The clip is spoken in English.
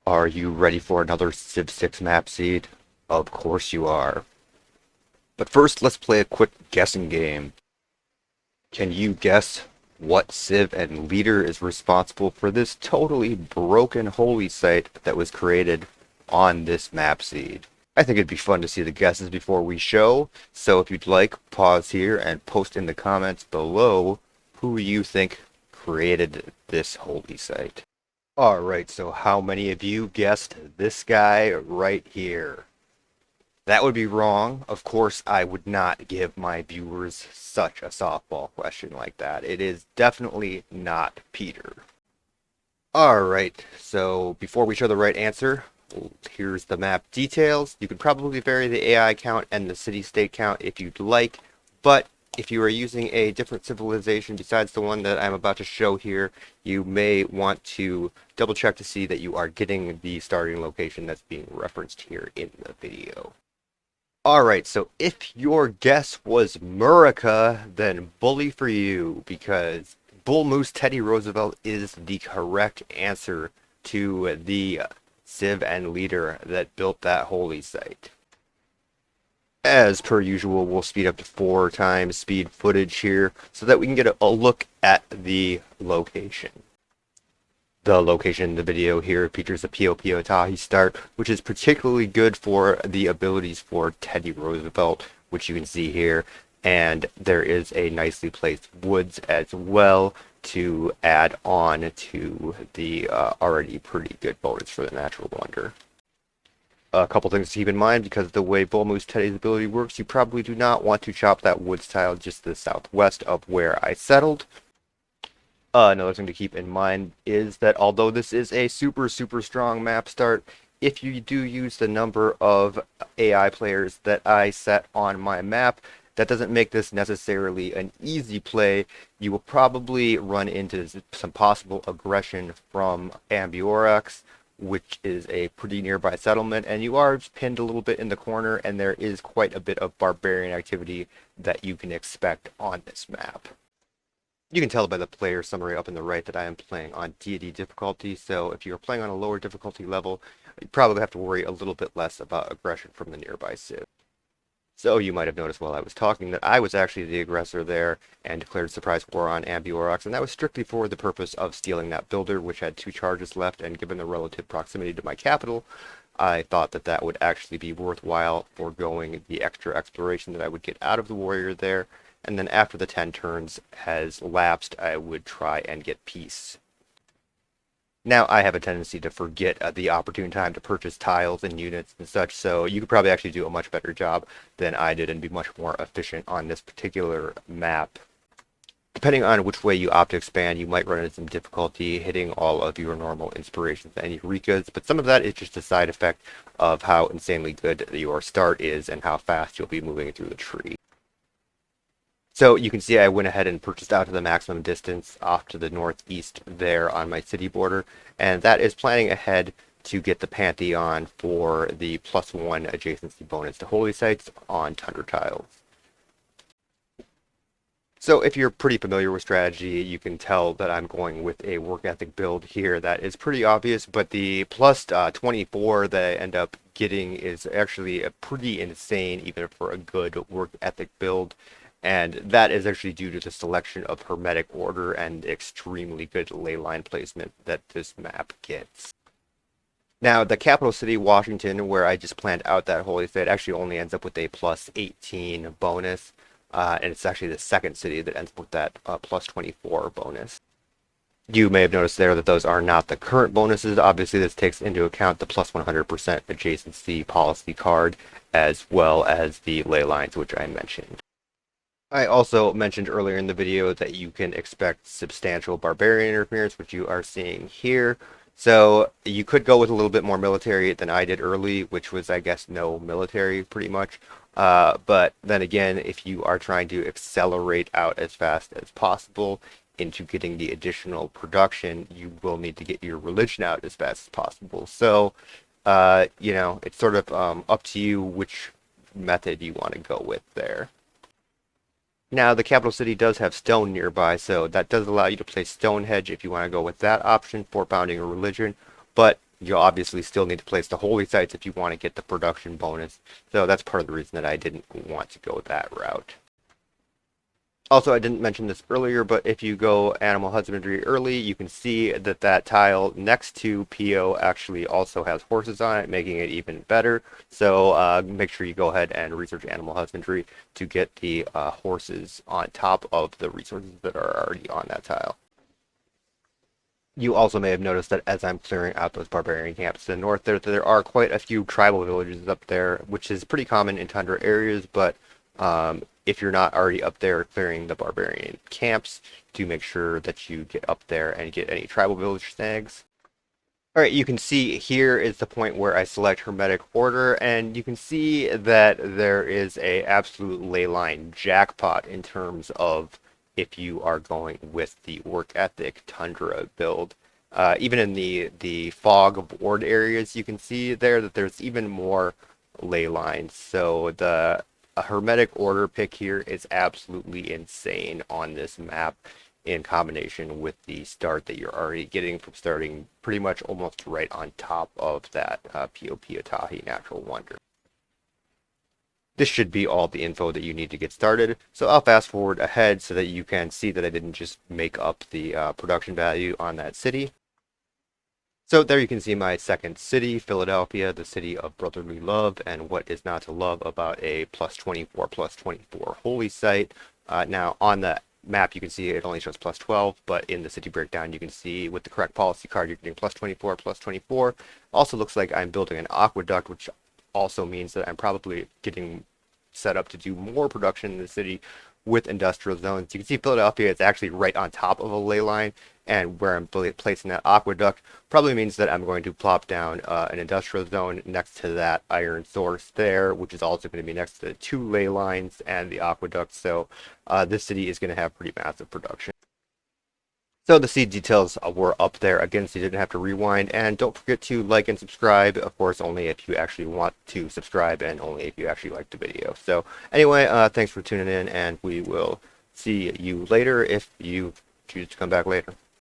Are you ready for another Civ 6 map seed? Of course you are. But first, let's play a quick guessing game. Can you guess what Civ and leader is responsible for this totally broken holy site that was created on this map seed? I think it'd be fun to see the guesses before we show, so if you'd like, pause here and post in the comments below who you think created this holy site. Alright, so how many of you guessed this guy right here? That would be wrong. Of course, I would not give my viewers such a softball question like that. It is definitely not Peter. Alright, so before we show the right answer, here's the map details. You could probably vary the AI count and the city-state count if you'd like, but if you are using a different civilization besides the one that I'm about to show here, you may want to double check to see that you are getting the starting location that's being referenced here in the video. Alright, so if your guess was Murica, then bully for you, because Bull Moose Teddy Roosevelt is the correct answer to the Civ and leader that built that holy site. As per usual, we'll speed up to 4 times speed footage here so that we can get a look at the location. The location in the video here features a P.O.P. Otahi start, which is particularly good for the abilities for Teddy Roosevelt, which you can see here. And there is a nicely placed woods as well to add on to the already pretty good bonus for the natural wonder. A couple things to keep in mind, because of the way Bull Moose Teddy's ability works, you probably do not want to chop that woods tile just to the southwest of where I settled. Another thing to keep in mind is that although this is a super strong map start, if you do use the number of AI players that I set on my map, that doesn't make this necessarily an easy play. You will probably run into some possible aggression from Ambiorix, which is a pretty nearby settlement, and you are pinned a little bit in the corner, and there is quite a bit of barbarian activity that you can expect on this map. You can tell by the player summary up in the right that I am playing on deity difficulty, so if you're playing on a lower difficulty level, you probably have to worry a little bit less about aggression from the nearby civ. So you might have noticed while I was talking that I was actually the aggressor there and declared surprise war on Ambiorix, and that was strictly for the purpose of stealing that builder, which had 2 charges left, and given the relative proximity to my capital, I thought that that would actually be worthwhile foregoing the extra exploration that I would get out of the warrior there, and then after the 10 turns has lapsed, I would try and get peace. Now, I have a tendency to forget the opportune time to purchase tiles and units and such, so you could probably actually do a much better job than I did and be much more efficient on this particular map. Depending on which way you opt to expand, you might run into some difficulty hitting all of your normal inspirations and Eureka's, but some of that is just a side effect of how insanely good your start is and how fast you'll be moving through the tree. So you can see I went ahead and purchased out to the maximum distance off to the northeast there on my city border, and that is planning ahead to get the Pantheon for the +1 adjacency bonus to holy sites on Tundra tiles. So if you're pretty familiar with strategy, you can tell that I'm going with a work ethic build here that is pretty obvious, but the plus 24 that I end up getting is actually a pretty insane even for a good work ethic build. And that is actually due to the selection of hermetic order and extremely good ley line placement that this map gets. Now, the capital city, Washington, where I just planned out that holy site, actually only ends up with a +18 bonus. And it's actually the second city that ends up with that +24 bonus. You may have noticed there that those are not the current bonuses. Obviously, this takes into account the +100% adjacency policy card, as well as the ley lines, which I mentioned. I also mentioned earlier in the video that you can expect substantial barbarian interference, which you are seeing here. So you could go with a little bit more military than I did early, which was, I guess, no military pretty much. But then again, if you are trying to accelerate out as fast as possible into getting the additional production, you will need to get your religion out as fast as possible. So, it's sort of up to you which method you want to go with there. Now, the capital city does have stone nearby, so that does allow you to play Stonehedge if you want to go with that option for founding a religion. But you'll obviously still need to place the holy sites if you want to get the production bonus. So that's part of the reason that I didn't want to go that route. Also, I didn't mention this earlier, but if you go animal husbandry early, you can see that that tile next to PO actually also has horses on it, making it even better. So make sure you go ahead and research animal husbandry to get the horses on top of the resources that are already on that tile. You also may have noticed that as I'm clearing out those barbarian camps to the north there are quite a few tribal villages up there, which is pretty common in tundra areas, but if you're not already up there clearing the barbarian camps, do make sure that you get up there and get any tribal village snags. Alright, you can see here is the point where I select Hermetic Order, and you can see that there is a absolute leyline jackpot in terms of if you are going with the work ethic tundra build. Even in the fog of ward areas, you can see there that there's even more ley lines. So the Hermetic Order pick here is absolutely insane on this map in combination with the start that you're already getting from starting pretty much almost right on top of that POP Atahi Natural Wonder. This should be all the info that you need to get started, so I'll fast forward ahead so that you can see that I didn't just make up the production value on that city. So there you can see my second city, Philadelphia, the city of brotherly love, and what is not to love about a plus 24 holy site. Now on the map you can see it only shows plus 12, but in the city breakdown you can see with the correct policy card you're getting plus 24, plus 24. Also looks like I'm building an aqueduct, which also means that I'm probably getting set up to do more production in the city with industrial zones. You can see Philadelphia is actually right on top of a ley line, and where I'm placing that aqueduct probably means that I'm going to plop down an industrial zone next to that iron source there, which is also going to be next to the two ley lines and the aqueduct. So this city is going to have pretty massive production. So the seed details were up there again, so you didn't have to rewind. And don't forget to like and subscribe, of course, only if you actually want to subscribe and only if you actually like the video. So anyway, thanks for tuning in, and we will see you later if you choose to come back later.